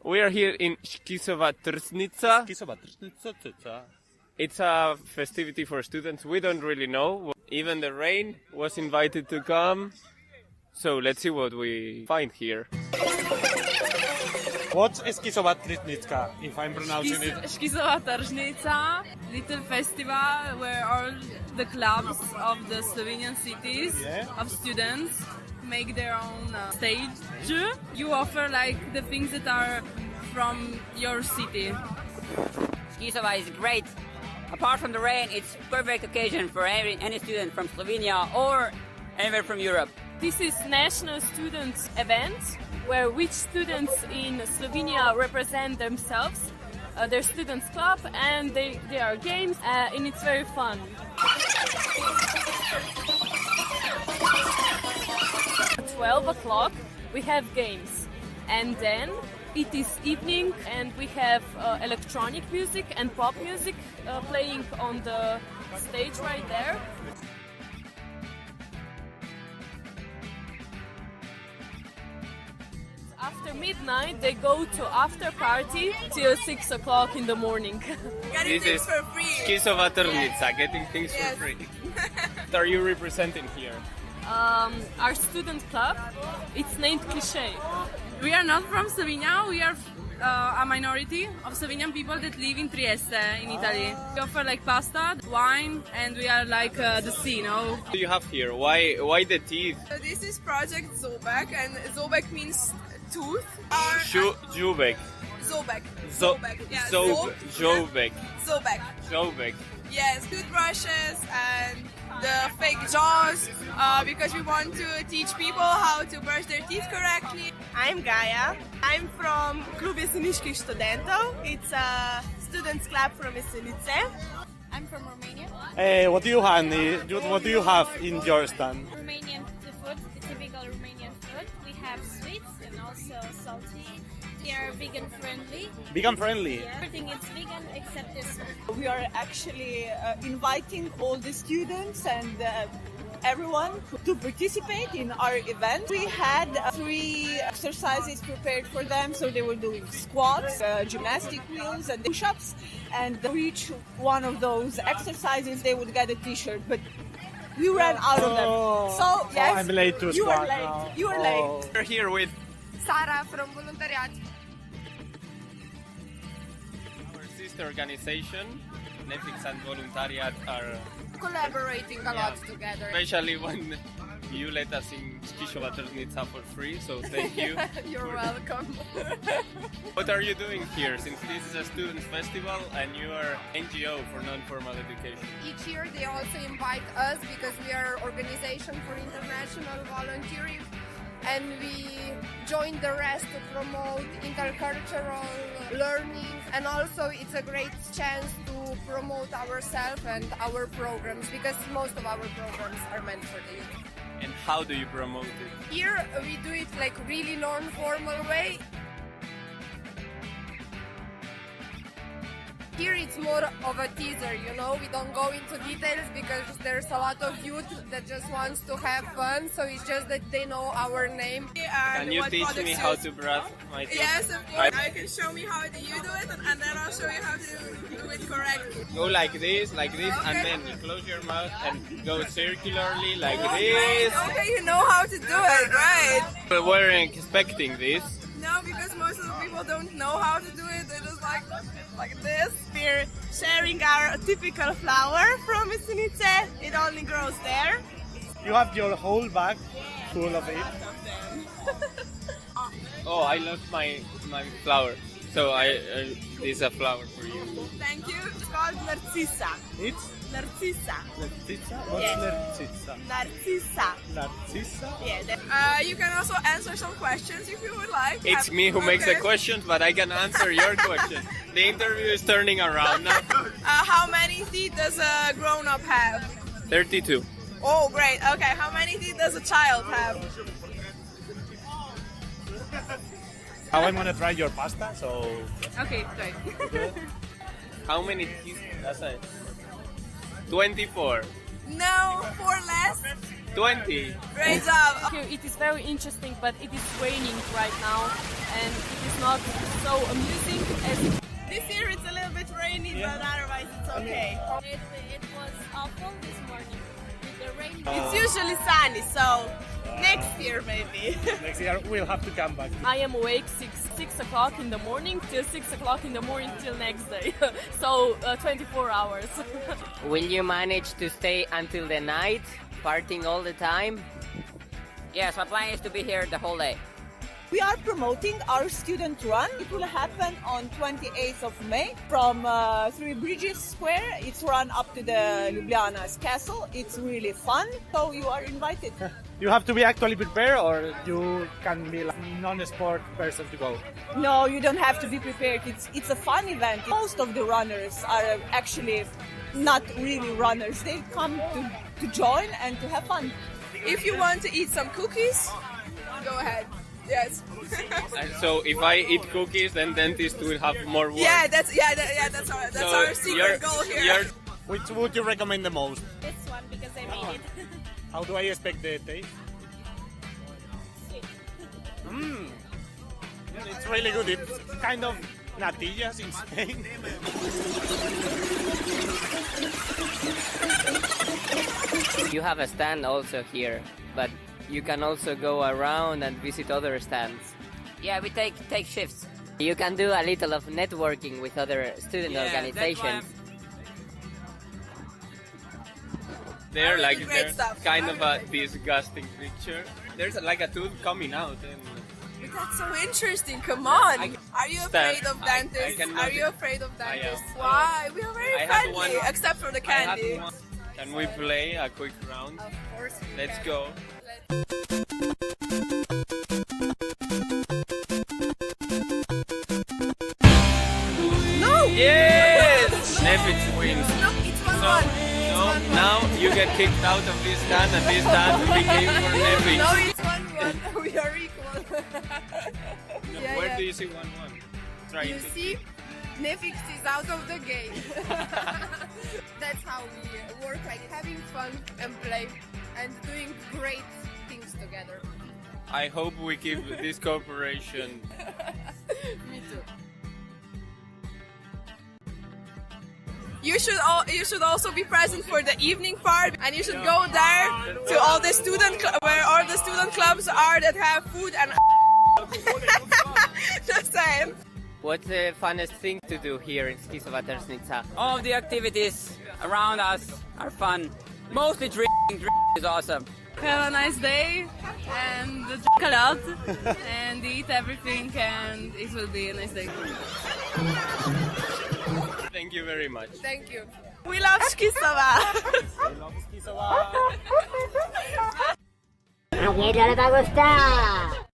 We are here in Škisova Tržnica. Škisova Tržnica. It's a festivity for students. We don't really know. Even the rain was invited to come. So let's see what we find here. What's Škisova Tržnica, if I'm pronouncing it? Škisova Tržnica, little festival where all the clubs of the Slovenian cities of students make their own stage. You offer like the things that are from your city. Škisova is great. Apart from the rain, it's perfect occasion for any student from Slovenia or anywhere from Europe. This is national students event where which students in Slovenia represent themselves, their students club, and there are games and it's very fun. At 12 o'clock we have games, and then it is evening and we have electronic music and pop music playing on the stage right there. After midnight they go to after party till 6 o'clock in the morning. Getting things for free. Škisova Tržnica, getting things for free. What are you representing here? Our student club, it's named Cliché. We are not from Slovenia, we are a minority of Slovenian people that live in Trieste, in Italy. We offer like pasta, wine, and we are like the sea, you know. What do you have here? Why the teeth? So this is Project Zobek, and Zobek means tooth. Zobek. Zobek. Yeah, Zobek. Zobek. Yes, toothbrushes and the fake jaws, because we want to teach people how to brush their teeth correctly. I'm Gaia. I'm from Klub Jeseniških študentov. It's a students club from Jesenice. I'm from Romania. What do you have in your stand? Romanian food, the typical Romanian food. We have sweets and also salty. We are vegan friendly. Vegan friendly? Yeah. Everything is vegan except this one. We are actually inviting all the students and everyone to participate in our event. We had 3 exercises prepared for them, so they were doing squats, gymnastic wheels and push-ups, and for each one of those exercises they would get a t-shirt, but we ran out of them. So yes, I'm late to squat now. You are late. We're here with Sara from Voluntariat. our sister organization. Netflix and Voluntariat are Collaborating a lot together. especially when you let us in Škisova Tržnica for free, so thank you. You're welcome. What are you doing here, since this is a student festival and you are NGO for non-formal education? Each year they also invite us because we are organization for international volunteering, and we join the rest to promote intercultural learning, and also it's a great chance to promote ourselves and our programs, because most of our programs are meant for the youth. And how do you promote it? Here we do it like really non-formal way. Here it's more of a teaser, you know, we don't go into details because there's a lot of youth that just wants to have fun, so it's just that they know our name. Can you teach me how to brush my teeth? Yes, of course. I can show me how do you do it, and then I'll show you how to do it correctly. Go like this, Okay. and then you close your mouth and go circularly like this. Okay, you know how to do it, right? We weren't expecting this. No, because most of the people don't know how to do it. They just like this. We're sharing our typical flower from Jesenice. It only grows there. You have your whole bag full of it. Oh, I lost my flower. So this is a flower for you. Thank you. It's called Narcissa. It's Narcissa. Narcissa? What's Yes. Narcissa? Narcissa. Narcissa? Yeah. You can also answer some questions if you would like. It's me who makes the questions, but I can answer your question. The interview is turning around now. How many teeth does a grown-up have? 32. Oh, great. Okay, how many teeth does a child have? Now I'm gonna try your pasta, so... Okay, try. How many teeth does I? 24. No, 4 less. 20. Great job. Here it is very interesting, but it is raining right now. and it is not so amusing as this year. It's a little bit rainy, but otherwise it's okay. It was awful this morning with the rain. It's usually sunny, so next year maybe. Next year we'll have to come back. I am awake 6 o'clock in the morning till 6 o'clock in the morning till next day. So 24 hours. Will you manage to stay until the night, partying all the time? Yes, my plan is to be here the whole day. We are promoting our student run. It will happen on 28th of May from Three Bridges Square. It's run up to the Ljubljana's castle. It's really fun, so you are invited. You have to be actually prepared, or you can be like non-sport person to go. No, you don't have to be prepared. It's a fun event. Most of the runners are actually not really runners. They come to join and to have fun. If you want to eat some cookies, go ahead. Yes. And so if I eat cookies, then dentist will have more work. That's our secret goal here. Which would you recommend the most? This one because I made it. How do I expect the taste? Sweet. It's really good. It's kind of natillas in Spain. You have a stand also here, but you can also go around and visit other stands. Yeah, we take shifts. You can do a little of networking with other student organizations. They're like great there's stuff. kind of a disgusting picture. There's like a tooth coming out. And But that's so interesting. Come on. Are you afraid of dentists? cannot- Are you afraid of dentists? am. Why? We are very I had friendly, one- except for the I had candy. one. Can we play a quick round? Of course we Let's can. go. No! Yes! Nevitz wins. No, it's 1-1. So now you get kicked out of this stand, and this stand became for Nevitz. No, it's 1-1. We are equal. Where do you see 1-1? Try You it. see, Nevix is out of the game. That's how we work, like having fun and play and doing great things together. I hope we keep this cooperation. Me too. You should also be present for the evening part, and you should go there to all the where all the student clubs are that have food and just saying. What's the funnest thing to do here in Škisova Tržnica? All of the activities around us are fun. Mostly drinking is awesome. Have a nice day and drink a lot and eat everything, and it will be a nice day. Thank you very much. Thank you. We love Škisova! A Diego le va a gustar.